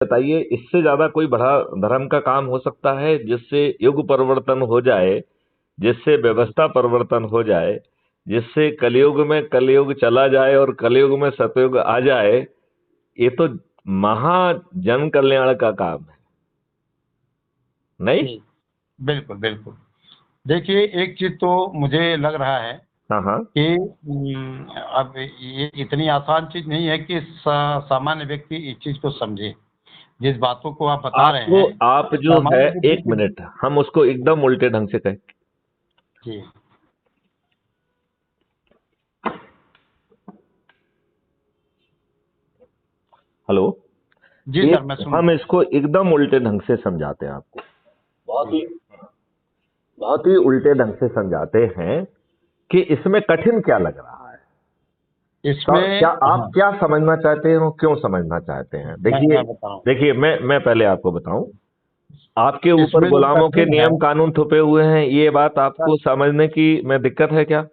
बताइए, इससे ज्यादा कोई बड़ा धर्म का काम हो सकता है जिससे युग परिवर्तन हो जाए, जिससे व्यवस्था परिवर्तन हो जाए, जिससे कलयुग में कलयुग चला जाए और कलयुग में सतयुग आ जाए? ये तो महा जन कल्याण का काम है, नहीं? जी, बिल्कुल, बिल्कुल। देखिए, एक चीज़ तो मुझे लग रहा है हाँ हाँ। कि अब ये इतनी आसान चीज़ नहीं है कि सामान्य व्यक्ति इस चीज़ को समझे। जिस बातों को आप बता रहे आपको, हैं, आप जो है, सामान्य बुद्धि एक के मिनट, हम उसको एकदम उल्टे ढंग से कहें। जी, हेलो। जी सर, एक, मैं सुन हम रहा हूँ। इसको एकदम उल्टे ढंग से समझाते हैं आपको, बहुत जी, ही, बहुत ही उल्टे ढंग से समझाते हैं कि इसमें कठिन क्या लग रहा है। तो इसमें क्या आप हाँ, क्या समझना चाहते हैं और क्यों समझना चाहते हैं? देखिए, मैं बताऊँ। देखिए, मैं पहले आपको बताऊं, आपके ऊपर इसमें जो गुलामों के कठिन है नियम कानून थोपे हुए हैं, ये बात सर, आपको समझने की में दिक्कत है क्या?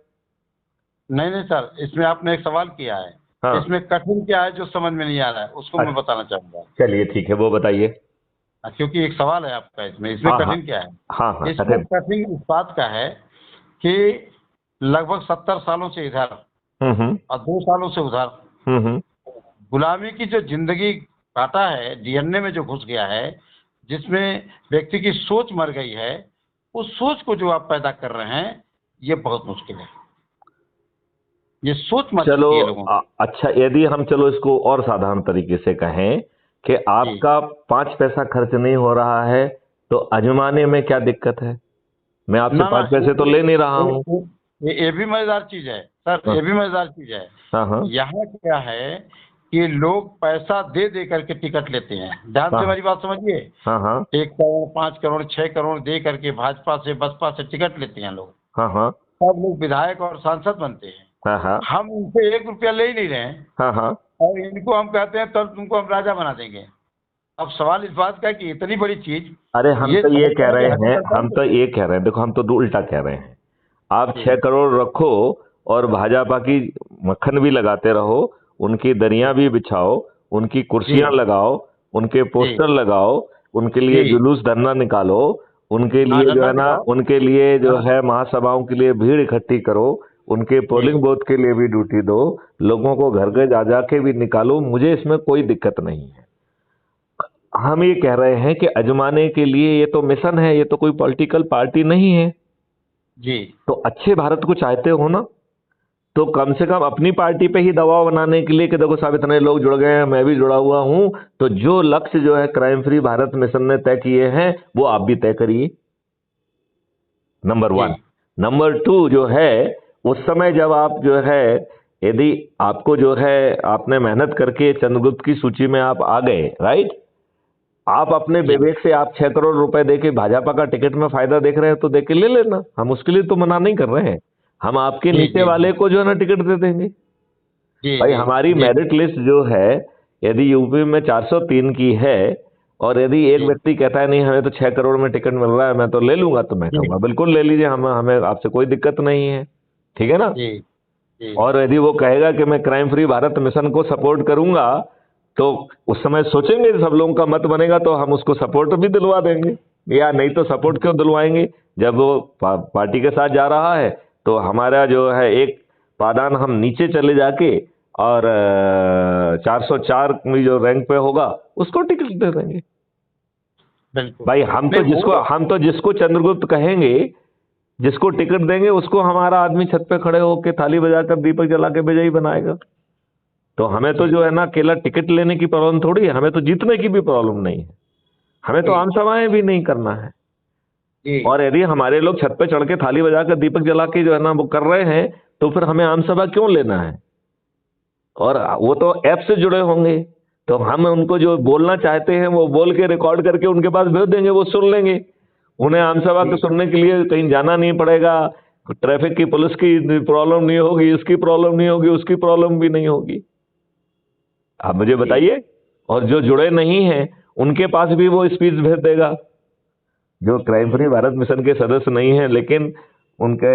नहीं, नहीं सर, इसमें आपने एक सवाल किया है। हाँ। इसमें कठिन क्या है जो समझ में नहीं आ रहा है, उसको मैं अच्छा, बताना चाहूँगा। चलिए ठीक है, वो बताइए। क्योंकि एक सवाल है आपका, इसमें हाँ हाँ। कठिन क्या हाँ हाँ, है? इसमें कठिन। कठिन इस बात का है कि लगभग 70 सालों से इधर हम्म। और 2 सालों से उधर हम्म। गुलामी की जो जिंदगी काटा है, डीएनए में जो घुस गया है, जिसमें व्यक्ति की सोच मर गई है, उस सोच को जो आप पैदा कर रहे हैं, ये बहुत मुश्किल है। ये सोच मर चलो, चुकी है लोगों की। अच्छा, यदि हम, चलो इसको और साधारण तरीके से कहें कि जी, आपका 5 पैसा खर्च नहीं हो रहा है, तो अजमाने में क्या दिक्कत है? मैं आपसे ना, ना, 5 पैसे तो ले नहीं रहा हूँ। ये भी मजेदार चीज है सर, हाँ ये भी मजेदार चीज है। हाँ। हाँ यहाँ क्या है कि लोग पैसा दे दे करके टिकट लेते हैं। ध्यान से हाँ। हमारी बात समझिए। हाँ हाँ। 1 करोड़, 5 करोड़, 6 करोड़ दे करके भाजपा से, बसपा से टिकट लेते हैं लोग। हाँ हाँ। सब लोग विधायक और सांसद बनते हैं। हाँ हाँ। हम उनसे 1 रुपया ले ही नहीं रहे हैं, हाँ हाँ। और इनको हम कहते हैं तब तुमको हम राजा बना देंगे। अब सवाल इस बात का है कि इतनी बड़ी चीज, अरे, हम ये तो ये समझ कह पाए रहे कि हजम हैं, कर हम तो पाएंगे। ये कह रहे हैं, देखो, हम तो उल्टा कह रहे हैं। आप जी, 6 करोड़ रखो और भाजपा की मक्खन भी लगाते रहो, उनकी दरियां भी बिछाओ, उनकी जी, कुर्सियां लगाओ, उनके जी, पोस्टर लगाओ, उनके लिए जी। जुलूस धरना निकालो, उनके हाँ, लिए जो धरना है ना, दिखाओ। उनके लिए जो हाँ, है महासभाओं के लिए भीड़ इकट्ठी करो, उनके पोलिंग जी, बूथ के लिए भी ड्यूटी दो, लोगों को घर घर जा जा के भी निकालो, मुझे इसमें कोई दिक्कत नहीं है। हम ये कह रहे हैं कि अजमाने के लिए ये तो मिशन है, ये तो कोई पॉलिटिकल पार्टी नहीं है। जी, तो अच्छे भारत को चाहते हो ना, तो कम से कम अपनी पार्टी पे ही दबाव बनाने के लिए कि देखो साहब, इतने लोग जुड़ गए हैं, मैं भी जुड़ा हुआ हूं, तो जो लक्ष्य जो है क्राइम फ्री भारत मिशन ने तय किए हैं, वो आप भी तय करिए। नंबर जी, 1। नंबर 2 जो है, उस समय जब आप जो है, यदि आपको जो है, आपने मेहनत करके चंद्रगुप्त की सूची में आप आ गए, राइट, आप अपने जी, विवेक से आप 6 करोड़ रुपए देके भाजपा का टिकट में फायदा देख रहे हैं, तो देके ले लेना, हम उसके लिए तो मना नहीं कर रहे हैं। हम आपके जी, नीचे जी, वाले को जो है ना टिकट दे देंगे। जी, भाई, जी, हमारी जी, मेरिट लिस्ट जो है, यदि यूपी में 403 की है, और यदि एक जी, व्यक्ति कहता है नहीं हमें तो 6 करोड़ में टिकट मिल रहा है, मैं तो ले लूंगा, तो मैं जी, कहूंगा बिल्कुल ले लीजिए, हमें हमें आपसे कोई दिक्कत नहीं है। ठीक है ना? जी, जी, और यदि वो कहेगा कि मैं क्राइम फ्री भारत मिशन को सपोर्ट करूंगा, तो उस समय सोचेंगे, सब लोगों का मत बनेगा तो हम उसको सपोर्ट भी दिलवा देंगे, या नहीं तो सपोर्ट क्यों दिलवाएंगे? जब वो पार्टी के साथ जा रहा है, तो हमारा जो है एक पादान हम नीचे चले जाके, और 404 में जो रैंक पे होगा, उसको टिकट दे देंगे। बिल्कुल। भाई, नहीं वो हम तो जिसको चंद्रगुप्त कहेंगे, जिसको टिकट देंगे, उसको हमारा आदमी छत पे खड़े होकर थाली बजाकर दीपक जला के विजयी बनाएगा। तो हमें तो जी, जो है ना, केवल टिकट लेने की प्रॉब्लम थोड़ी है, हमें तो जीतने की भी प्रॉब्लम नहीं है। हमें तो जी, आम सभाएं भी नहीं करना है। जी, और यदि हमारे लोग छत पे चढ़ के थाली बजाकर दीपक जला के जो है ना वो कर रहे हैं, तो फिर हमें आम सभा क्यों लेना है? और वो तो ऐप से जुड़े होंगे, तो हम उनको जो बोलना चाहते हैं वो बोल के रिकॉर्ड करके उनके पास भेज देंगे, वो सुन लेंगे। उन्हें आम सभा को जी, सुनने के लिए कहीं जाना नहीं पड़ेगा, ट्रैफिक की, पुलिस की प्रॉब्लम नहीं होगी, इसकी प्रॉब्लम नहीं होगी, उसकी प्रॉब्लम भी नहीं होगी। आप मुझे जी, बताइए। और जो जुड़े नहीं हैं, उनके पास भी वो स्पीच भेज देगा, जो क्राइम फ्री भारत मिशन के सदस्य नहीं हैं, लेकिन उनके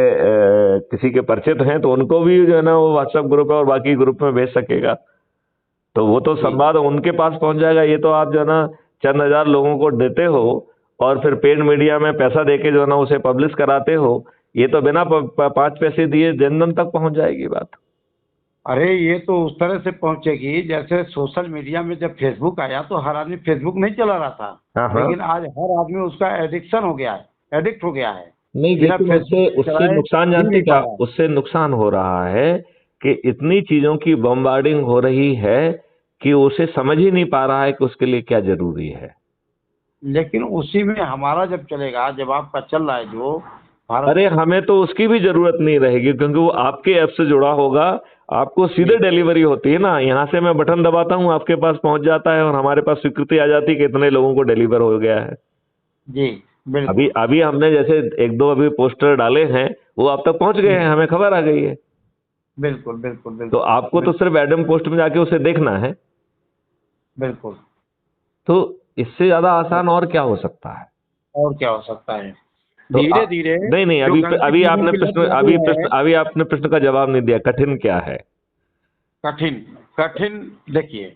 किसी के परिचित हैं, तो उनको भी जो है ना वो व्हाट्सएप ग्रुप और बाकी ग्रुप में भेज सकेगा। तो वो तो संवाद उनके पास पहुंच जाएगा। ये तो आप जो है ना चंद हजार लोगों को देते हो और फिर पेड मीडिया में पैसा देके जो है ना उसे पब्लिश कराते हो। ये तो बिना 5 पैसे दिए जन जन तक पहुंच जाएगी बात। अरे ये तो उस तरह से पहुंचेगी जैसे सोशल मीडिया में जब फेसबुक आया तो हर आदमी फेसबुक नहीं चला रहा था, हाँ हाँ। लेकिन आज हर आदमी उसका एडिक्शन हो गया है, एडिक्ट हो गया है। नहीं, बिना लेकिन उससे फेसबुक उससे चलाए नुकसान जी जानते नहीं पा क्या? रहा है। उससे नुकसान हो रहा है कि इतनी चीजों की बम्बार्डिंग हो रही है कि उसे समझ ही नहीं पा रहा है कि उसके लिए क्या जरूरी है। लेकिन उसी में हमारा जब चलेगा, जब आपका चल रहा है जो भारत। अरे हमें तो उसकी भी जरूरत नहीं रहेगी, क्योंकि वो आपके ऐप से जुड़ा होगा। आपको सीधे डिलीवरी होती है ना, यहाँ से मैं बटन दबाता हूँ, आपके पास पहुंच जाता है और हमारे पास स्वीकृति आ जाती है कि इतने लोगों को डिलीवर हो गया है। जी अभी बिल्कुल अभी हमने जैसे एक दो अभी पोस्टर डाले हैं, वो आप तक पहुंच गए हैं, हमें खबर आ गई है। बिल्कुल बिल्कुल तो बिल्कुल आपको तो सिर्फ एडम पोस्ट में जाके उसे देखना है। बिल्कुल। तो इससे ज्यादा आसान और क्या हो सकता है? और क्या हो सकता है? तो धीरे धीरे नहीं नहीं, जो अभी गंदी अभी चीजों आपने की लत प्रश्न लगी है। अभी आपने प्रश्न का जवाब नहीं दिया। कठिन क्या है? कठिन कठिन देखिए,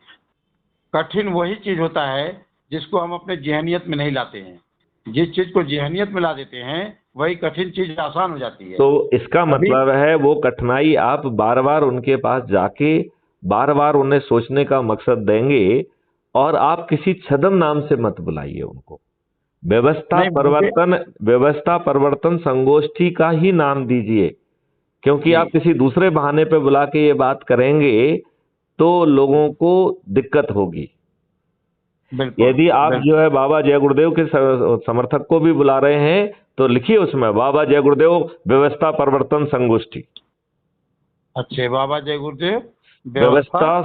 कठिन वही चीज होता है जिसको हम अपने जहनियत में नहीं लाते हैं। जिस चीज को जहनियत में ला देते हैं वही कठिन चीज आसान हो जाती है। तो इसका अभी मतलब है वो कठिनाई आप बार बार उनके पास जाके बार बार उन्हें सोचने का मकसद देंगे, और आप किसी छदम नाम से मत बुलाइए उनको। नहीं मुझे व्यवस्था परिवर्तन संगोष्ठी का ही नाम दीजिए, क्योंकि जी आप किसी दूसरे बहाने पे बुला के ये बात करेंगे तो लोगों को दिक्कत होगी। बिल्कुल यदि आप बिल्कुल। जो है बाबा जय गुरुदेव के समर्थक को भी बुला रहे हैं तो लिखिए उसमें बाबा जय गुरुदेव व्यवस्था परिवर्तन संगोष्ठी। अच्छे बाबा जय गुरुदेव व्यवस्था व्यवस्था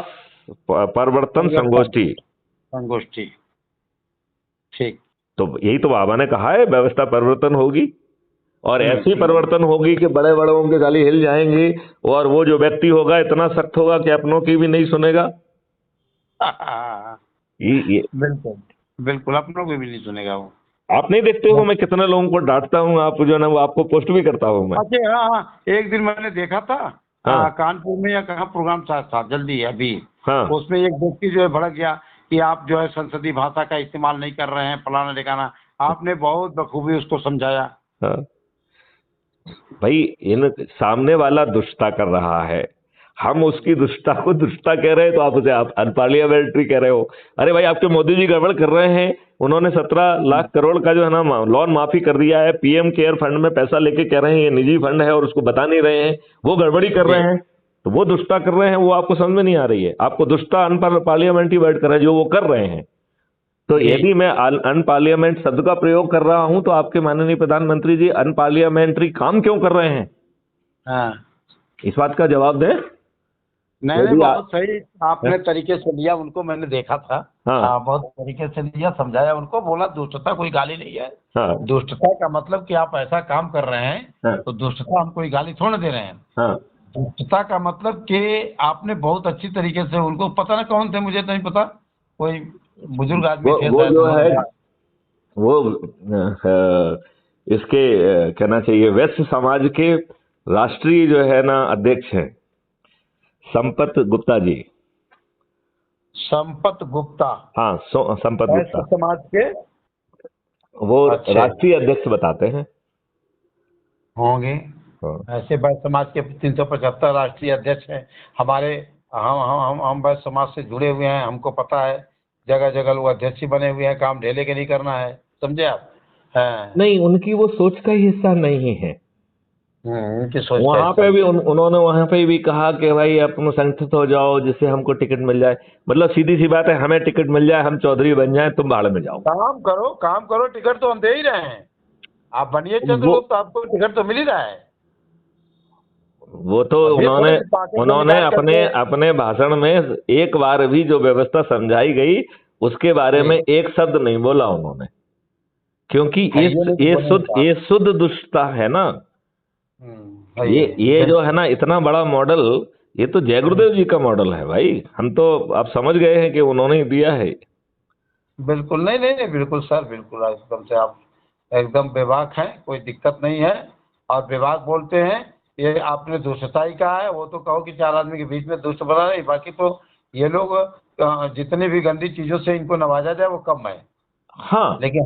परिवर्तन परिवर्तन संगोष्ठी। संगोष्ठी। ठीक। तो यही तो बाबा ने कहा है, व्यवस्था परिवर्तन होगी और ऐसी हम्म। परिवर्तन होगी कि बड़े बड़ों के गाली हिल जाएंगे, और वो जो व्यक्ति होगा इतना सख्त होगा कि अपनों की भी नहीं सुनेगा। ये बिल्कुल बिल्कुल, अपनों को भी नहीं सुनेगा वो। आप नहीं देखते हो मैं कितने लोगों को डांटता हूँ, आप जो है ना वो आपको पोस्ट भी करता हूँ मैं। अच्छा हाँ हाँ, एक दिन मैंने देखा था हाँ कानपुर में या कहाँ प्रोग्राम था जल्दी है अभी। हाँ उसमें एक व्यक्ति जो है भड़क गया कि आप जो है संसदीय भाषा का इस्तेमाल नहीं कर रहे हैं, फलाना ठिकाना। आपने बहुत बखूबी उसको समझाया। हाँ। भाई इन सामने वाला दुष्टता कर रहा है, हम उसकी दुष्टता को दुष्टता कह रहे हैं तो आप उसे आप अनपार्लियामेंट्री कह रहे हो। अरे भाई आपके मोदी जी गड़बड़ कर रहे हैं। उन्होंने 17 लाख करोड़ का जो है ना लोन माफी कर दिया है, पीएम केयर फंड में पैसा लेके कह रहे हैं ये निजी फंड है और उसको बता नहीं रहे हैं, वो गड़बड़ी कर रहे जी हैं। तो वो दुष्टता कर रहे हैं, वो आपको समझ में नहीं आ रही है। आपको दुष्टता अनपार्लियामेंट्री वर्ड कर रहे हैं जो वो कर रहे हैं। तो जी यदि मैं अनपार्लियामेंट शब्द का प्रयोग कर रहा हूं तो आपके माननीय प्रधानमंत्री जी अनपार्लियामेंट्री काम क्यों कर रहे हैं, हाँ। इस बात का जवाब दें। नहीं नहीं, यदि बहुत सही आपने तरीके से लिया उनको, मैंने देखा था। हाँ हाँ, बहुत तरीके से लिया, समझाया उनको, बोला दुष्टता कोई गाली नहीं है। हाँ दुष्टता का मतलब कि आप ऐसा काम कर रहे हैं हाँ तो दुष्टता हम कोई गाली थोड़ा दे रहे हैं। हाँ दुष्टता का मतलब कि आपने बहुत अच्छी तरीके से उनको, पता ना कौन थे, मुझे तो नहीं पता, कोई बुजुर्ग आदमी थे वो शायद जो है उन्होंने। वो इसके कहना चाहिए वैश्य समाज के राष्ट्रीय जो है ना अध्यक्ष हैं संपत गुप्ता जी। संपत गुप्ता हाँ संपत वैश्य गुप्ता, समाज के। वो अच्छे राष्ट्रीय अध्यक्ष बताते हैं। होंगे। हाँ ऐसे वैश्य समाज के 375 राष्ट्रीय अध्यक्ष हैं हमारे। हम वैश्य समाज से जुड़े हुए हैं, हमको पता है। जगह जगह लोग अध्यक्ष ही बने हुए हैं, काम ढेले के नहीं करना है, समझे आप। हाँ। नहीं, उनकी वो सोच का ही हिस्सा नहीं है। उनकी सोच का वहां हिस्सा पे भी नहीं। उन्होंने वहां पे भी कहा कि भाई अपने संगठित हो जाओ जिससे हमको टिकट मिल जाए। मतलब सीधी सी बात है, हमें टिकट मिल जाए, हम चौधरी बन जाए, तुम भाड़ में जाओ। काम करो, टिकट तो हम दे ही रहे हैं। आप बनिए वो चंद्रगुप्त, आपको टिकट तो मिल ही रहा है। वो तो अब ये थोड़े उन्होंने कि पॉकेट में उन्होंने निकाल अपने करके। अपने भाषण में एक बार भी जो व्यवस्था समझाई गई उसके बारे में जी एक शब्द नहीं बोला उन्होंने, क्योंकि है, ये नहीं तो बोलने का। ये शुद्ध दुष्टता है ना। सही है ये जो है बिल्कुल। ना इतना बड़ा मॉडल, ये तो जय गुरुदेव जी का मॉडल है भाई। हम तो आप समझ गए हैं कि उन्होंने ही दिया है। बिल्कुल नहीं नहीं नहीं, बिल्कुल सर, बिल्कुल एकदम से आप एकदम बेबाक हैं, कोई दिक्कत नहीं है। और बेबाक बोलते हैं, ये आपने दुष्टता ही कहा है, वो तो कहो कि चार आदमी के बीच में दुष्ट बना रहे, बाकी तो ये लोग जितनी भी गंदी चीजों से इनको नवाजा जाए वो कम है, हाँ, लेकिन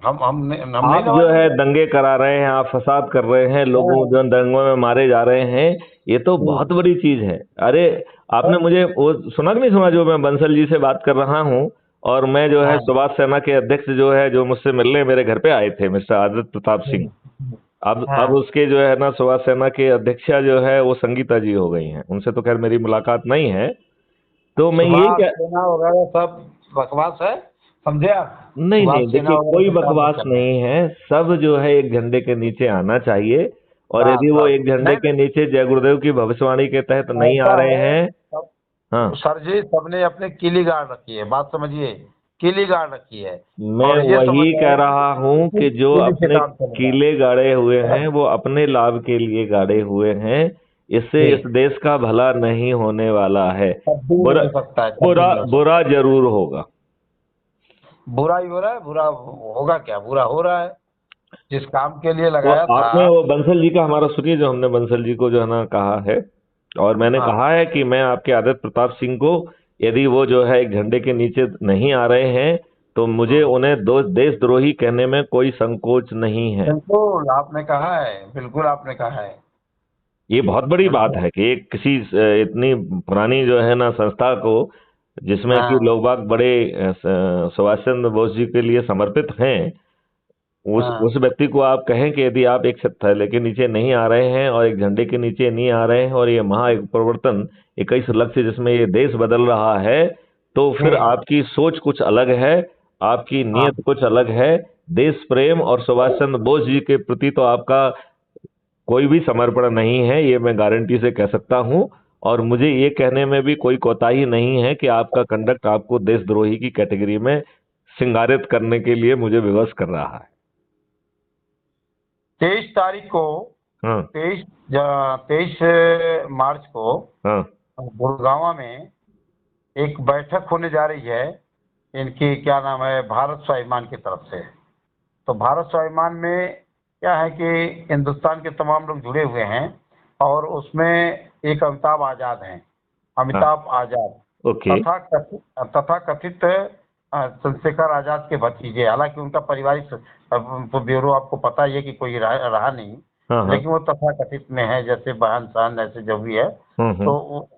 हम नहीं आप जो है नवाजेंगे। दंगे करा रहे हैं, आप फसाद कर रहे हैं, लोगों हाँ, जो दंगों में मारे जा रहे हैं, ये तो बहुत बड़ी चीज है। अरे, आपने मुझे वो सुना कि नहीं सुना, जो मैं बंसल जी से बात कर रहा हूँ, और मैं जो है हाँ, सुभाष सेना के अध्यक्ष जो है, जो मुझसे मिलने मेरे घर पे आए थे, मिस्टर आदित्य प्रताप सिंह। अब हाँ, उसके जो है ना, सुभाष सेना के अध्यक्षा जो है वो संगीता जी हो गई हैं। उनसे तो खैर मेरी मुलाकात नहीं है। तो मैं ये सुभाष क्या, सेना वगैरह सब बकवास है, समझे आप। नहीं सुभाष नहीं, सेना देखिए वगैरह कोई सब काम नहीं बकवास करना है। नहीं है, सब जो है एक झंडे के नीचे आना चाहिए। और हाँ यदि वो सब एक झंडे नहीं के नहीं, नीचे जय गुरुदेव की भविष्यवाणी के तहत नहीं आ ऐसा रहे है हैं। सब। हाँ, सर जी सबने अपने किली गाड़ रखी है, बात समझिए, किली गाड़ रखी है। मैं और ये समझ वही रहे कह हैं कि रहा हूं कि जो किली से अपने काम चलेगा। कीले गाड़े हुए हाँ, हैं वो अपने लाभ के लिए गाड़े हुए हैं। इससे जी, इस देश का भला नहीं होने वाला है। कभी नहीं बुरा, हो सकता है, कभी बुरा नहीं हो बुरा सकता। जरूर होगा। बुरा ही हो रहा है, बुरा होगा क्या, बुरा हो रहा है। जिस काम के लिए तो लगाया था। आपने वो बंसल जी का हमारा सुनिए, जो हमने बंसल जी को जो है ना कहा है, और मैंने हाँ, कहा है कि मैं आपके आदित्य प्रताप सिंह को, यदि वो जो है एक झंडे के नीचे नहीं आ रहे हैं, तो मुझे हाँ, उन्हें दो देशद्रोही कहने में कोई संकोच नहीं है। बिल्कुल आपने कहा है, बिल्कुल आपने कहा है। ये बहुत बड़ी बात बिल्कुल। है कि एक किसी इतनी पुरानी जो है ना संस्था को, जिसमें कि हाँ, लोग बाग बड़े सुभाष चंद्र बोस जी के लिए समर्पित हैं, उस हाँ, व्यक्ति को आप कहें कि यदि आप एक थैले के नीचे नहीं आ रहे हैं और एक झंडे के नीचे नहीं आ रहे हैं, और ये महा एक परिवर्तन 21 लक्ष्य जिसमें ये देश बदल रहा है, तो फिर जी, आपकी सोच कुछ अलग है, आपकी हाँ, नीयत कुछ अलग है। देश प्रेम और सुभाष चंद्र बोस जी के प्रति तो आपका कोई भी समर्पण नहीं है, ये मैं गारंटी से कह सकता हूं। और मुझे ये कहने में भी कोई कोताही नहीं है कि आपका कंडक्ट आपको देशद्रोही की कैटेगरी में सिंगारित करने के लिए मुझे विवश कर रहा है। 23 तारीख को, हाँ, 23 मार्च को हाँ, गुड़गांव में एक बैठक होने जा रही है। इनकी क्या नाम है, भारत स्वाभिमान की तरफ से। तो भारत स्वाभिमान में क्या है कि हिंदुस्तान के तमाम लोग जुड़े हुए हैं, और उसमें एक अमिताभ आजाद हैं, हाँ, अमिताभ आजाद, ओके, तथा कथित चंद्रशेखर आजाद के भतीजे। हालांकि उनका पारिवारिक ब्यूरो आपको पता ही है कि कोई रहा नहीं, हाँ, हाँ, लेकिन वो तथा कथित में है, जैसे बहन सहन ऐसे जो भी है। हम्म, तो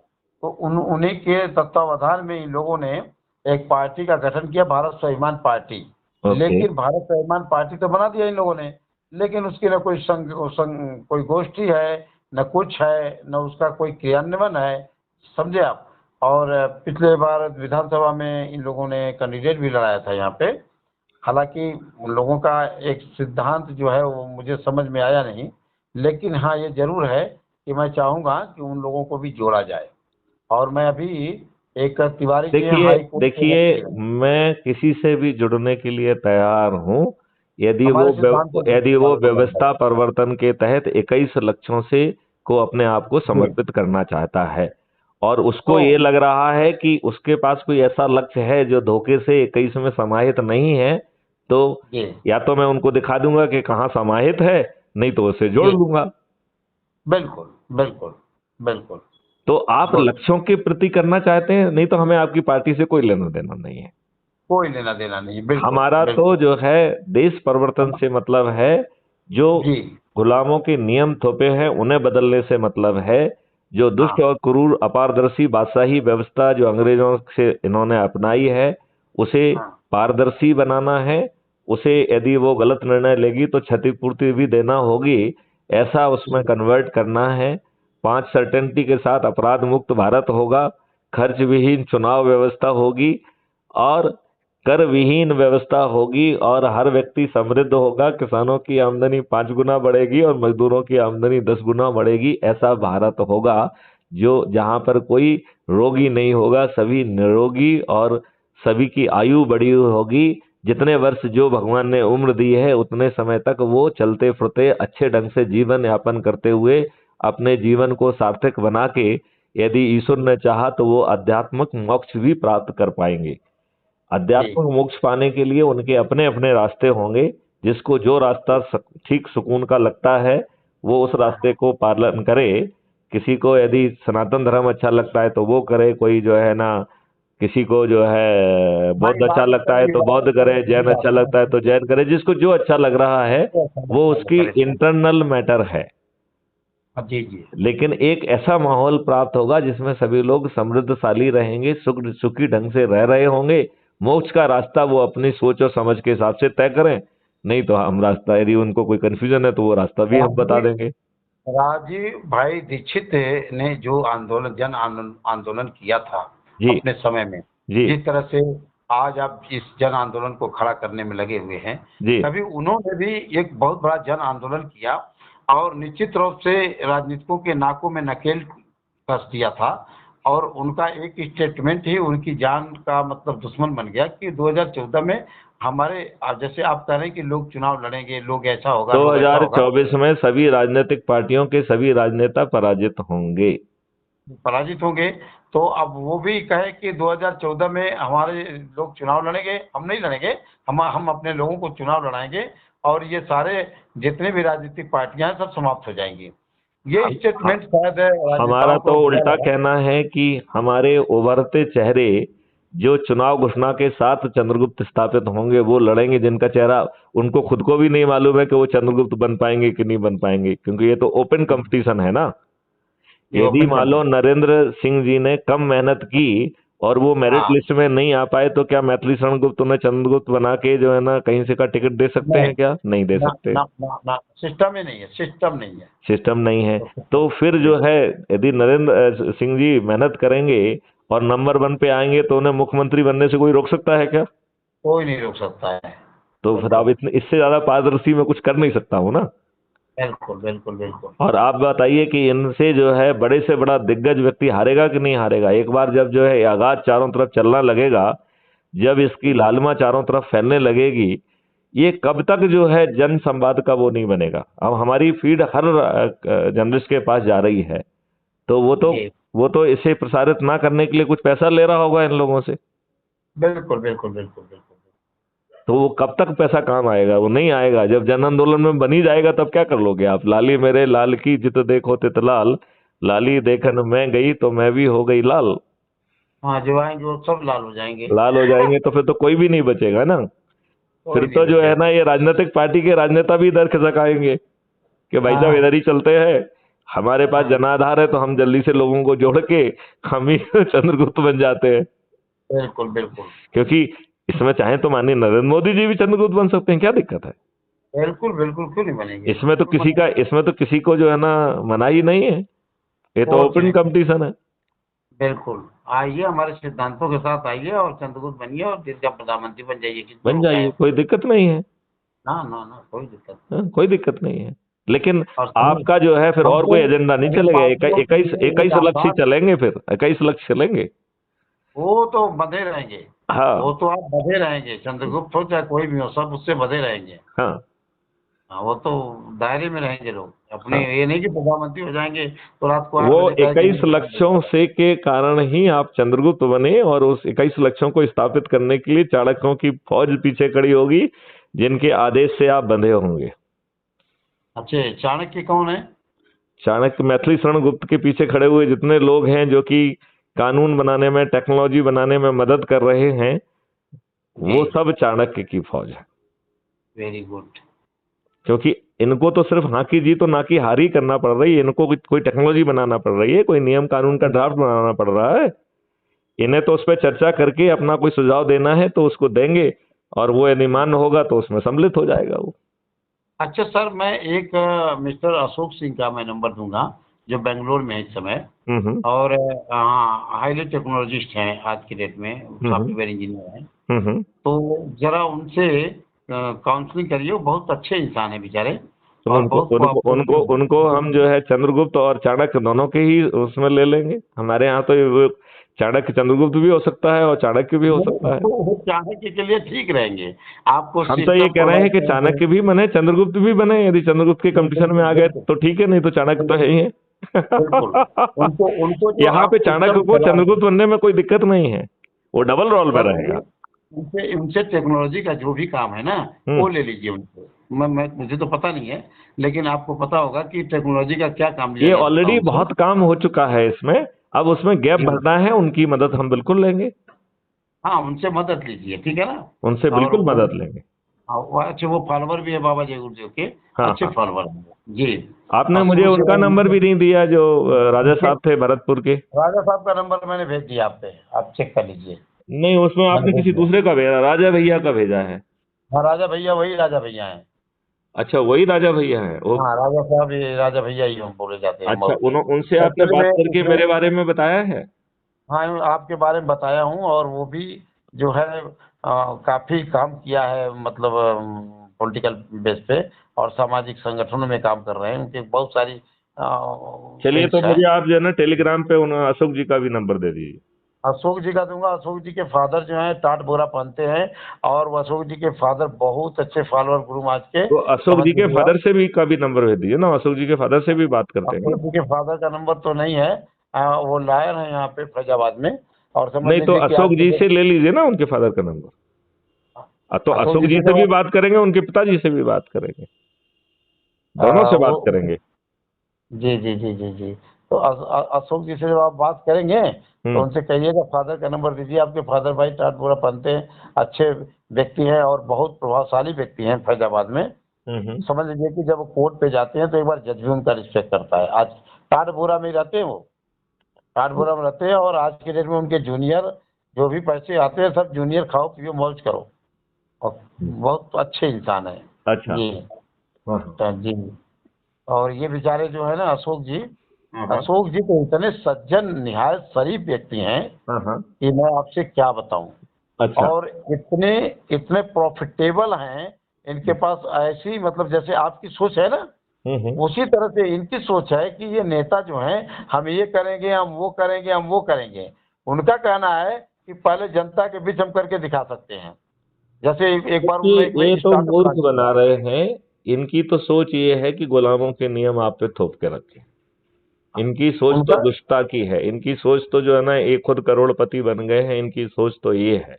उन्हीं के तत्वावधान में इन लोगों ने एक पार्टी का गठन किया, भारत स्वाभिमान पार्टी। ओके, लेकिन भारत स्वाभिमान पार्टी तो बना दिया इन लोगों ने, लेकिन उसकी न कोई संघ कोई गोष्ठी है, न कुछ है, न उसका कोई क्रियान्वयन है, समझे आप। और पिछले बार विधानसभा में इन लोगों ने कैंडिडेट भी लड़ाया था यहाँ पे। हालांकि उन लोगों का एक सिद्धांत जो है वो मुझे समझ में आया नहीं, लेकिन हाँ ये जरूर है कि मैं चाहूंगा कि उन लोगों को भी जोड़ा जाए। और मैं अभी एक तिवारी जी हैं देखिए हाई कोर्ट के देखिए, वकील हैं। मैं किसी से भी जुड़ने के लिए तैयार हूं, हमारे सिद्धांतों के यदि वो खिलाफ कोई लड़ता व्यवस्था है। परिवर्तन के तहत 21 लक्ष्यों से को अपने आप को जी, समर्पित करना चाहता है, और उसको तो ये लग रहा है कि उसके पास कोई ऐसा लक्ष्य है जो धोखे से 21 में समाहित नहीं है, तो जी, या तो मैं उनको दिखा दूंगा कि कहाँ समाहित है, नहीं तो उसे जोड़ जी, लूंगा। बिल्कुल, बिल्कुल, बिल्कुल, तो आप गुड। लक्ष्यों के प्रति करना चाहते हैं, नहीं तो हमें आपकी पार्टी से कोई लेना देना नहीं है। कोई लेना देना नहीं, बिल्कुल, हमारा तो बिल्कुल। जो है देश परिवर्तन से मतलब है, जो जी, गुलामों के नियम थोपे हैं उन्हें बदलने से मतलब है, जो दुष्ट हाँ, और क्रूर अपारदर्शी बादशाही व्यवस्था जो अंग्रेजों से इन्होंने अपनाई है, उसे हाँ, पारदर्शी बनाना है। उसे यदि वो गलत निर्णय लेगी तो क्षतिपूर्ति भी देना होगी, ऐसा उसमें जी, कन्वर्ट करना है। 5 सर्टेनिटी के साथ अपराध मुक्त भारत होगा, खर्च विहीन चुनाव व्यवस्था होगी, और कर विहीन व्यवस्था होगी, और हर व्यक्ति समृद्ध होगा। किसानों की आमदनी 5 गुना बढ़ेगी और मजदूरों की आमदनी 10 गुना बढ़ेगी। ऐसा भारत होगा जो जहां पर कोई रोगी नहीं होगा, सभी निरोगी, और सभी की आयु बढ़ी हुई होगी। जितने वर्ष जो भगवान ने उम्र दी है उतने समय तक वो चलते फिरते अच्छे ढंग से जीवन यापन करते हुए अपने जीवन को सार्थक बना के, यदि ईश्वर ने चाहा तो वो आध्यात्मिक मोक्ष भी प्राप्त कर पाएंगे। जी, आध्यात्मिक मोक्ष पाने के लिए उनके अपने अपने रास्ते होंगे। जिसको जो रास्ता ठीक सुकून का लगता है वो उस हाँ, रास्ते को पालन करे। किसी को यदि सनातन धर्म अच्छा लगता है तो वो करे, कोई जो है ना किसी को जो है भाई बौद्ध अच्छा बात लगता है सही तो है, बौद्ध करे, सही जैन बात अच्छा है। लगता है तो जैन करे, जिसको जो अच्छा लग रहा है वो उसकी करे सर। इंटरनल मैटर है। हाँ, जी जी। लेकिन एक ऐसा माहौल प्राप्त होगा जिसमें सभी लोग समृद्धशाली रहेंगे, सुखी ढंग से रह रहे होंगे। मोक्ष का रास्ता वो अपनी सोच और समझ के हिसाब से तय करें, नहीं तो हम रास्ता, यदि उनको कोई कंफ्यूजन है तो वो रास्ता भी हम बता राजीव देंगे। राजीव भाई दीक्षित ने जो आंदोलन, जन आंदोलन किया था जी। अपने समय में, जी। जिस तरह से आज आप इस जन आंदोलन को खड़ा करने में लगे हुए हैं, जी। तभी उन्होंने भी एक बहुत बड़ा जन आंदोलन किया और निश्चित रूप से राजनीतिकों के नाकों में नकेल कस दिया था। और उनका एक स्टेटमेंट ही उनकी जान का मतलब दुश्मन बन गया कि 2014 में हमारे, जैसे आप कह रहे हैं कि लोग चुनाव लड़ेंगे, लोग ऐसा होगा, लोग ऐसा होगा, 2024 में सभी राजनीतिक पार्टियों के सभी राजनेता पराजित होंगे। पराजित होंगे। तो अब वो भी कहे कि 2014 में हमारे लोग चुनाव लड़ेंगे, हम नहीं लड़ेंगे, हम अपने लोगों को चुनाव लड़ाएंगे और ये सारे जितने भी राजनीतिक पार्टियां हैं सब समाप्त हो जाएंगी। ये हम स्टेटमेंट शायद हमारा राजनेताओं तो को बुरा उल्टा लगा। कहना है कि हमारे उभरते चेहरे जो चुनाव घोषणा के साथ चंद्रगुप्त स्थापित होंगे वो लड़ेंगे, जिनका चेहरा उनको खुद को भी नहीं मालूम है कि वो चंद्रगुप्त बन पाएंगे कि नहीं बन पाएंगे, क्योंकि ये तो ओपन कंपटीशन है ना। ये यदि ओपन मान लो कंपनी। नरेंद्र सिंह जी ने कम मेहनत की और वो मेरिट हाँ। लिस्ट में नहीं आ पाए, तो क्या मैथिली शरण गुप्त उन्हें चंद्रगुप्त बना के जो है ना कहीं से का टिकट दे सकते नहीं, हैं? क्या नहीं दे ना सकते। ना ना ना, सिस्टम ही नहीं है, सिस्टम नहीं है। सिस्टम नहीं है। तो तो फिर जो है, यदि नरेंद्र सिंह जी मेहनत करेंगे और नंबर 1 पे आएंगे तो उन्हें मुख्यमंत्री बनने से कोई रोक सकता है क्या? कोई नहीं रोक सकता है। तो फिर आप इतने, इससे ज्यादा पारदर्शी में कुछ कर नहीं सकता हूँ ना। बिल्कुल बिल्कुल बिल्कुल। और आप बताइए कि इनसे जो है बड़े से बड़ा दिग्गज व्यक्ति हारेगा कि नहीं हारेगा? एक बार जब जो है आगाज चारों तरफ चलना लगेगा, जब इसकी लालिमा चारों तरफ फैलने लगेगी, ये कब तक जो है जन संवाद का वो नहीं बनेगा। अब हमारी फीड हर जर्नलिस्ट के पास जा रही है, तो जी। वो तो इसे प्रसारित ना करने के लिए कुछ पैसा ले रहा होगा इन लोगों से। बिल्कुल बिल्कुल बिल्कुल बिल्कुल। तो वो कब तक पैसा काम आएगा? वो नहीं आएगा। जब जन आंदोलन में बनी जाएगा तब क्या कर लोगे आप? लाली मेरे लाल की जित देखो तित लाल, लाली देखन मैं गई तो मैं भी हो गई लाल। हाँ, जो आएंगे वो सब लाल हो जाएंगे। लाल हो जाएंगे तो फिर तो कोई भी नहीं बचेगा ना। फिर कोई नहीं तो जो है बचेगा। ना ये राजनीतिक पार्टी के राजनेता भी इधर खिसकाएंगे कि भाई साहब हाँ इधर ही चलते हैं, हमारे पास हाँ। जनाधार है तो हम जल्दी से लोगों को जोड़ के हम ही चंद्रगुप्त बन जाते हैं। बिल्कुल बिल्कुल क्योंकि इसमें चाहे तो माननीय नरेंद्र मोदी जी भी चंद्रगुप्त बन सकते हैं, क्या दिक्कत है? बिल्कुल बिल्कुल, क्यों नहीं बनेंगे, इसमें तो क्यों बनेंगे। इसमें तो किसी को जो है ना मनाही नहीं है। ये तो कुछ ओपन नहीं। कंपटीशन है। बिल्कुल, आइए हमारे सिद्धांतों के साथ आइए और चंद्रगुप्त बनिए और देश का प्रधानमंत्री बन जाइए, किसको बन रोका जाइए, है। कोई दिक्कत नहीं है। ना ना ना, कोई दिक्कत हाँ, कोई दिक्कत नहीं है। लेकिन नहीं। और सही, आपका जो है फिर और हमको कोई एजेंडा नहीं सही चलेगा। पार्टियों के इक्कीस लिए एक 21 लक्ष्य ही आह्वान, चलेंगे, फिर 21 लक्ष्य चलेंगे। वो तो बंधे रहेंगे। वो हाँ। तो आप बंधे रहेंगे, चंद्रगुप्त हो चाहे कोई भी हो, सब उससे बंधे रहेंगे। हाँ। हाँ, वो तो दायरे में रहेंगे लोग अपने, हाँ। ये नहीं कि प्रधानमंत्री हो जाएंगे तो रात को 8 वो बजे कहे कि 21 लक्ष्यों से के कारण ही आप चंद्रगुप्त बने, और उस 21 लक्ष्यों को स्थापित करने के लिए चाणक्यों की फौज पीछे खड़ी होगी, जिनके आदेश से आप बंधे होंगे। अच्छा, चाणक्य कौन है। चाणक्य मैथिली शरण गुप्त के पीछे खड़े हुए जितने लोग हैं जो कि कानून बनाने में, टेक्नोलॉजी बनाने में मदद कर रहे हैं, जी। वो सब चाणक्य की फौज है। Very good. क्योंकि इनको तो सिर्फ हाँ की जी तो ना की हार ही करना पड़ रही है। इनको कोई टेक्नोलॉजी बनाना पड़ रही है, कोई नियम कानून का ड्राफ्ट बनाना पड़ रहा है। इन्हें तो उस पर चर्चा करके अपना कोई सुझाव देना है तो उसको देंगे, और वो यदि मान्य होगा तो उसमें सम्मिलित हो जाएगा वो। अच्छा सर, मैं एक मिस्टर अशोक सिंह का मैं नंबर दूंगा, जो बेंगलोर में है इस समय, हम्म। और हाईली टेक्नोलॉजिस्ट हैं आज की डेट में, हम्म। सॉफ्टवेयर इंजीनियर हैं। हम्म। तो जरा उनसे काउंसलिंग करिए, वो बहुत अच्छे इंसान हैं बेचारे, तो और उनको बहुत उनको उनको कोऑपरेटिव हैं। उनको हम जो है चंद्रगुप्त और चाणक्य दोनों के ही उसमें ले लेंगे। हमारे यहाँ तो वो चाणक्य चंद्रगुप्त भी हो सकता है और चाणक्य भी हो सकता है। वो चाणक्य के लिए ठीक रहेंगे, आपको हम तो ये सिस्टम कह रहे हैं प्रोवाइड कि करेंगे। चाणक्य भी बने, चंद्रगुप्त भी बने। यदि चंद्रगुप्त के कंपटीशन में बिल्कुल आ गए बिल्कुल तो ठीक है, नहीं तो चाणक्य तो है ही है। बिल्कुल। उनको उनको जो यहाँ आप पे सिस्टम चाणक्य को चला रहे चंद्रगुप्त बनने में कोई दिक्कत नहीं है, वो डबल रोल में सर, रहेगा। उनसे उनसे टेक्नोलॉजी का जो भी काम है ना, हम्म। वो ले लीजिए उनसे। मुझे तो पता नहीं है, लेकिन आपको पता होगा कि टेक्नोलॉजी का क्या काम लिया ये जा सकता है ऑलरेडी उनसे। बहुत काम हो चुका है इसमें, अब उसमें गैप जी। भरना है, उनकी मदद हम बिल्कुल लेंगे, हाँ, उनसे मदद लीजिए, ठीक है ना। उनसे और बिल्कुल मदद लेंगे। वो अच्छे, वो फॉलोवर भी है बाबा जय गुरुदेव के, हाँ अच्छे हाँ। फॉलोवर हैं वो। जी। आपने और मुझे शुरू से उनका नंबर भी नहीं दिया जो राजा उनके, साहब थे भरतपुर के। राजा साहब का नंबर मैंने भेज दिया आप पे, आप चेक कर लीजिए। नहीं, उसमें मैंने आपने भेज किसी दिया। दूसरे का भेजा, राजा भैया का भेजा है। हाँ, राजा भैया, वही राजा भैया हैं। अच्छा, वही राजा भैया है, हाँ, ओके। राजा साहब, ये राजा भैया ही हम बोले जाते हैं। अच्छा, उनसे आपने एक्चुअली बात में करके इसमें, मेरे बारे में बताया है? हाँ, आपके बारे में बताया हूँ, और वो भी जो है काफी काम किया है, मतलब पॉलिटिकल बेस पे, और सामाजिक संगठनों में काम कर रहे हैं। उनकी बहुत सारी चलिए, तो लिंक्स हैं। मुझे आप जो है ना टेलीग्राम पे उन अशोक जी का भी नंबर दे दीजिए। अशोक जी का दूंगा। अशोक जी के फादर जो हैं टाट बोरा पहनते हैं, और वो अशोक जी के फादर बहुत अच्छे फॉलोअर गुरु महाराज के, तो अशोक समझ जी के लीजिए आप। फादर से भी का भी नंबर भेज दीजिए ना, अशोक जी के फादर से भी बात करते हैं अशोक ना। जी के फादर का नंबर तो नहीं है, वो लायर हैं यहाँ पे फैजाबाद में, और समझ नहीं, तो लीजिए कि आज अशोक के जी से डेट, ले लीजिए ना उनके फादर का नंबर। तो अशोक अशोक जी जी से से जो, भी बात करेंगे, उनके पिताजी से भी बात करेंगे, दोनों से बात वो, करेंगे। जी जी जी जी जी। तो अशोक जी से जब आप बात करेंगे, तो हम्म उनसे कहिएगा फादर का नंबर दीजिए। आपके फादर भाई टाट बोरा पहनते हैं, अच्छे व्यक्ति हैं, और बहुत प्रभावशाली व्यक्ति हैं फैजाबाद में। हम्म। समझ लीजिए कि जब वो कोर्ट पे जाते हैं, तो एक बार जज भी उनका रिस्पेक्ट करता है। आज काठगोरा में रहते हैं वो, काठगोरा में रहते हैं, और आज के डेट में उनके जूनियर जो भी पैसे आते हैं, सब जूनियर खाओ पियो मौज करो, और बहुत अच्छे इंसान है। अच्छा। जी। हाँ हाँ। तो जी, और ये बेचारे जो है ना अशोक जी, हाँ हाँ। अशोक जी तो इतने सज्जन निहायत शरीफ व्यक्ति हैं हाँ हाँ। कि मैं आपसे क्या बताऊं। अच्छा। और इतने इतने प्रॉफिटेबल हैं, इनके पास ऐसी, मतलब जैसे आपकी सोच है ना, हम्म। उसी तरह से इनकी सोच है कि ये नेता जो हैं, हम ये करेंगे, हम वो करेंगे, हम वो करेंगे। उनका कहना है कि पहले जनता के बीच हम करके दिखा सकते हैं। जैसे एक बार देखिए, उन्होंने ये एक तो स्टार्टअप मूर्ख लॉन्च बना किया। रहे हैं। इनकी तो सोच ये है कि गुलामों के नियम आप पे थोप के रखें। इनकी सोच तो उनका, दुष्टता की है, इनकी सोच तो जो है ना, एक खुद करोड़पति बन गए हैं, इनकी सोच तो ये है।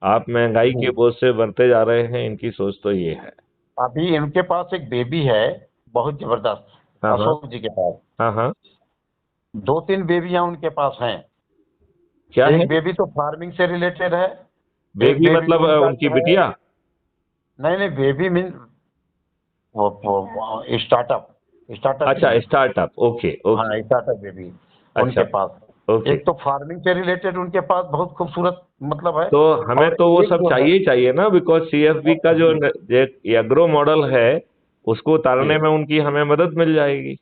आप महंगाई के बोझ से बढ़ते जा रहे हैं, इनकी सोच तो ये है। अभी इनके पास एक बेबी है, बहुत जबरदस्त, हाँ हाँ। अशोक जी के पास हाँ हाँ। 2-3 बेबियां उनके पास हैं। क्या है? एक बेबी तो फार्मिंग से रिलेटेड है। एक बेबी बेबी मतलब उनका उनकी जो है, बिटिया? नहीं नहीं, बेबी मीन वो स्टार्टअप, स्टार्टअप अच्छा, बेबी। स्टार्टअप, ओके हाँ, ओके। स्टार्टअप बेबी अच्छा। उनके पास। ओके। एक तो फार्मिंग से रिलेटेड उनके पास बहुत खूबसूरत मतलब है, तो हमें और तो वो एक सब जो है, चाहिए ही चाहिए ना, बिकॉज सीएफबी का जो जी एग्रो मॉडल है, उसको उतारने जी, में उनकी हमें मदद मिल जाएगी।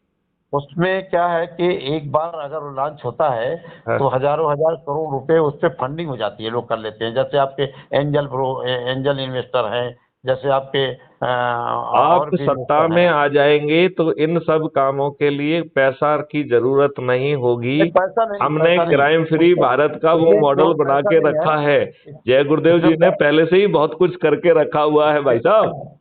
उसमें क्या है कि एक बार अगर वो लॉन्च होता है, हाँ। तो हजारों हजार करोड़ रुपए उस पर फंडिंग हो जाती है, लोग कर लेते हैं। जैसे आपके एंजल इन्वेस्टर हैं, जैसे आपके आप और भी सत्ता इन्वेस्टर में हैं। आ जाएंगे तो इन सब कामों के लिए पैसा की जरूरत नहीं होगी। नहीं, पैसा नहीं, हमने पैसा नहीं। क्राइम फ्री उसमें भारत का वो इसमें मॉडल केवल बना पैसा के नहीं है। रखा है। जय गुरुदेव इसमें जी ने पहले से ही बहुत कुछ करके रखा हुआ है भाई साहब।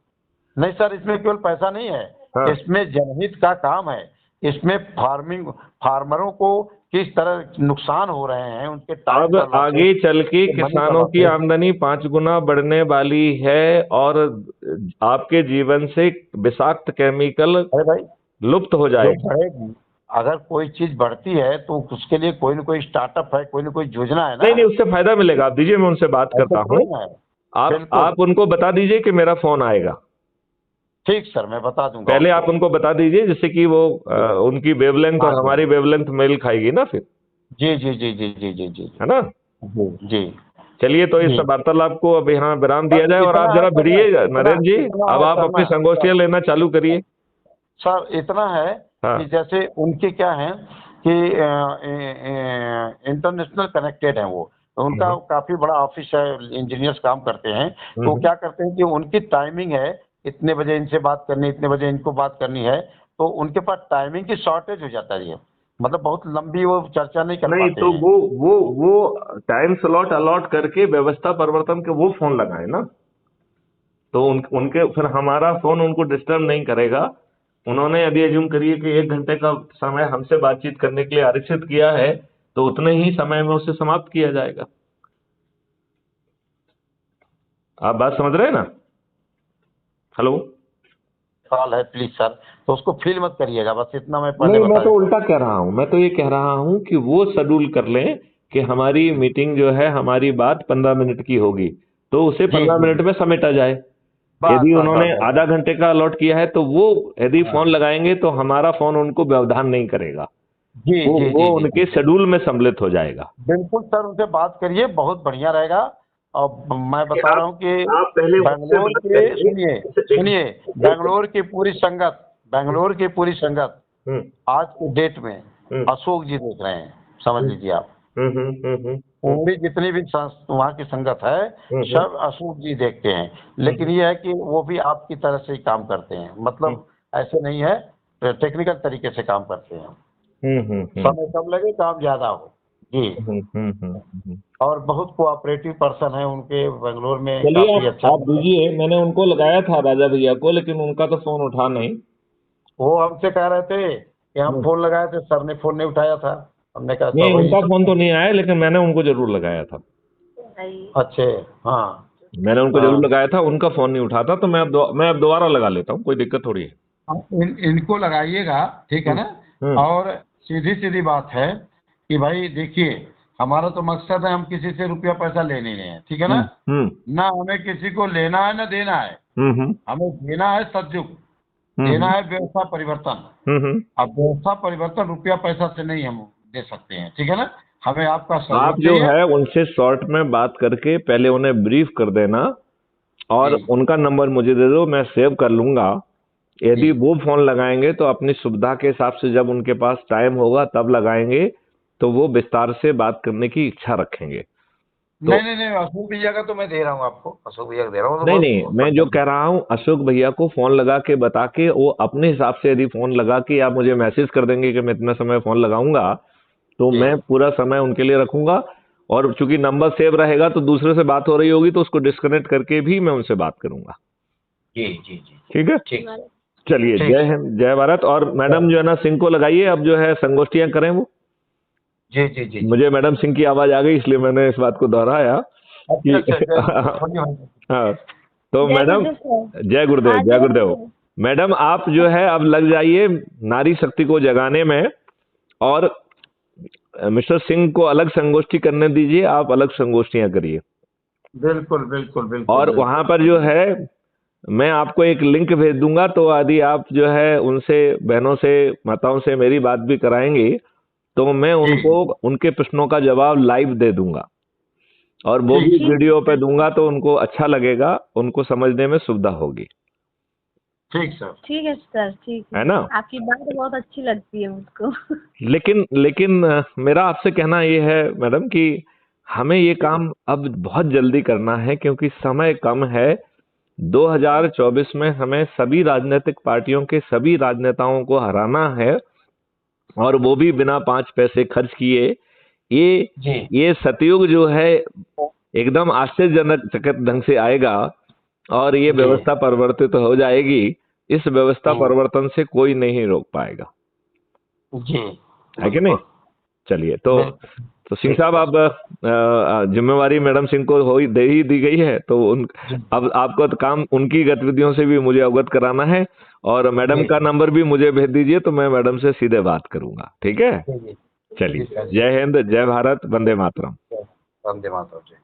नहीं सर, इसमें केवल पैसा नहीं है, हाँ। इसमें जनहित का काम है। इसमें फार्मरों को किस तरह नुकसान हो रहे हैं, उनके टाइम अब का लॉसेस, आगे चल के मनी का किसानों की लॉसेस। आमदनी 5 गुना बढ़ने वाली है, और आपके जीवन से विषाक्त केमिकल अरे भाई, लुप्त हो जो जाएगा। बढ़ेगी, अगर कोई चीज बढ़ती है तो उसके लिए कोई ना कोई स्टार्टअप है, कोई ना कोई योजना है ना। नहीं नहीं, उससे फायदा मिलेगा। आप दीजिए, मैं उनसे बात ऐसे करता हूँ। थोड़ी ना है। बिल्कुल। आप उनको बता दीजिए कि मेरा फोन आएगा। ठीक सर, मैं बता दूंगा पहले आप उनको। उनको बता दीजिए, जिससे कि वो उनकी वेवलेंथ हाँ और जी, हमारी वेवलेंथ मेल खाएगी ना फिर। जी जी जी जी जी जी जी है ना? जी जी चलिए, तो इस जी। वार्तालाप को अब यहाँ विराम दिया बस जाए, और इतना आप है जरा सर, भिड़िए इतना नरेंद्र जी। इतना अब है आप सर अपनी ना संगोष्ठियां लेना चालू करिए। सर इतना है कि हाँ। जैसे उनके क्या है कि इंटरनेशनल कनेक्टेड है वो, उनका हम्म काफी बड़ा ऑफिस है, इंजीनियर्स काम करते हैं। तो वो हम्म। क्या करते हैं कि उनकी टाइमिंग है, इतने बजे इनसे बात करनी, इतने बजे इनको बात करनी है, तो उनके पास टाइमिंग की शॉर्टेज हो जाता है। मतलब बहुत लंबी वो चर्चा नहीं कर नहीं, पाते तो हैं। वो टाइम स्लॉट अलॉट करके व्यवस्था परिवर्तन के वो फोन लगाए ना। तो उनके फिर हमारा फोन उनको डिस्टर्ब नहीं करेगा। उन्होंने यदि एज्यूम करिए कि 1 घंटे का समय हमसे बातचीत करने के लिए आरक्षित किया है, तो उतने ही समय में उसे समाप्त किया जाएगा। आप बात समझ रहे हैं ना? हेलो? कॉल है प्लीज सर, तो उसको फील मत करिएगा, बस इतना मैं पहले नहीं, मैं बता तो देता उल्टा कह रहा हूँ, मैं तो ये कह रहा हूँ कि वो शेड्यूल कर लें कि हमारी मीटिंग जो है, हमारी बात 15 मिनट की होगी, तो उसे जी 15 मिनट में समेटा जाए। बस यदि बस उन्होंने बस बस आधा घंटे का अलॉट किया है तो वो यदि हाँ। फोन लगाएंगे तो हमारा फोन उनको व्यवधान नहीं करेगा, जी जी वो जी जी उनके जी शेड्यूल में सम्मिलित हो जाएगा। बिल्कुल सर, उनसे बात करिए, बहुत बढ़िया रहेगा। और मैं कि बता रहा हूँ कि आप पहले उनसे बेंगलोर बात के, करिए। सुनिए एक सुनिए, बेंगलोर की पूरी संगत हम्म आज के डेट में हम्म अशोक जी देख रहे हैं, समझ लीजिए आप। हम्म पूरी जितनी भी वहाँ की संगत है, हम्म सब अशोक जी देखते हैं। लेकिन ये है कि वो भी आपकी तरह से ही काम करते हैं, मतलब ऐसे नहीं है, टेक्निकल तरीके से काम करते हैं। हम्म समय कम लगे, काम ज्यादा हो। जी। हम्म। और बहुत कोऑपरेटिव पर्सन है उनके, बेंगलोर में चलिए, काफी अच्छा। आप दीजिए, मैंने उनको लगाया था राजा भैया को, लेकिन उनका तो फोन उठा नहीं। वो हमसे कह रहे थे कि हम हम्म, फोन लगाए थे, सर ने फोन नहीं उठाया था। हमने कहा नहीं, सब वही उनका फोन सब। तो नहीं आया, लेकिन मैंने उनको जरूर लगाया था। अच्छे। हाँ मैंने उनको जरूर हाँ। लगाया था, उनका फोन नहीं उठा था, तो मैं अब दोबारा लगा लेता हूँ, कोई दिक्कत थोड़ी है। इनको लगाइएगा, ठीक है हम्म ना। हम्म और सीधी सीधी बात है कि भाई देखिए, हमारा तो मकसद है, हम किसी से रुपया पैसा ले नहीं रहे हैं, ठीक है ना। हम्म हम्म ना हमें किसी को लेना है ना देना है, हम्म हमें देना है सदयुग, देना हम्म है व्यवस्था परिवर्तन। हम्म। अब व्यवस्था परिवर्तन रुपया पैसा से नहीं हम दे सकते हैं, ठीक है ना। हमें आपका आप सहयोग जो चाहिए। है उनसे शॉर्ट में बात करके पहले उन्हें ब्रीफ कर देना, और जी उनका नंबर मुझे दे दो, मैं सेव कर लूंगा। जी। यदि वो फोन लगाएंगे तो अपनी सुविधा के हिसाब से जब उनके पास टाइम होगा तब लगाएंगे, तो वो विस्तार से बात करने की इच्छा रखेंगे। तो नहीं नहीं नहीं, अशोक भैया का तो मैं दे रहा हूँ आपको, अशोक भैया का दे रहा हूँ, वो तो नहीं नहीं, बहुत मैं जो बढ़िया। कह रहा हूँ, अशोक भैया को फोन लगा के बता के, वो अपने हिसाब से यदि फोन लगा के आप मुझे मैसेज कर देंगे कि मैं इतना समय फोन लगाऊंगा, तो जी मैं पूरा समय उनके लिए रखूंगा। और चूंकि नंबर सेव रहेगा तो दूसरे से बात हो रही होगी तो उसको डिस्कनेक्ट करके भी मैं उनसे बात करूंगा। जी जी जी। ठीक है, ठीक चलिए, ठीक जय है। हिंद, जय भारत। और मैडम जो है ना, सिंह को लगाइए, अब जो है संगोष्ठियां करें वो। जी जी जी जी। मुझे मैडम सिंह की आवाज आ गई, इसलिए मैंने इस बात को दोहराया अच्छा कि अच्छा, जय बढ़िया। हाँ, तो जय मैडम, गुरुदेव सर। जय गुरुदेव, हाँ जय जय गुरुदेव। गुरुदेव। मैडम, आप जो है अब लग जाइए नारी शक्ति को जगाने में, और मिस्टर सिंह को अलग संगोष्ठी करने दीजिए, आप अलग संगोष्ठियां करिए। बिल्कुल बिल्कुल बिल्कुल और वहां बिल्कुल। पर जो है, मैं आपको एक लिंक भेज दूंगा, तो यदि आप जो है उनसे, बहनों से, माताओं से मेरी बात भी कराएंगे, तो मैं जी उनको उनके प्रश्नों का जवाब लाइव दे दूंगा, और वो ठीक भी ठीक वीडियो पे है दूंगा, तो उनको अच्छा लगेगा, उनको समझने में सुविधा होगी, ठीक सर। ठीक है सर, ठीक है है। ना। आपकी बात बहुत अच्छी लगती है मुझको। लेकिन मेरा आपसे कहना ये है मैडम कि हमें ये काम अब बहुत जल्दी करना है, क्योंकि समय कम है। 2024 में हमें सभी राजनीतिक पार्टियों के सभी राजनेताओं को हराना है, और वो भी बिना 5 पैसे खर्च किए। ये जी ये सतयुग जो है एकदम आश्चर्यजनक ढंग से आएगा, और ये जी। व्यवस्था परिवर्तित हो जाएगी। इस व्यवस्था हम्म, परिवर्तन से कोई नहीं रोक पाएगा, जी है कि नहीं। बिल्कुल चलिए, बिल्कुल। तो सिंह ठीक साहब, है। अब जिम्मेवारी मैडम सिंह को दे ही दी गई है, तो जी अब आपको तो काम उनकी गतिविधियों से भी मुझे अवगत कराना है, और मैडम जी का नंबर भी मुझे भेज दीजिए, तो मैं मैडम से सीधे बात करूंगा। ठीक है, जी जी जी चलिए, सर जी। जय हिंद, जय भारत, वंदे मातरम। वंदे मातरम जी।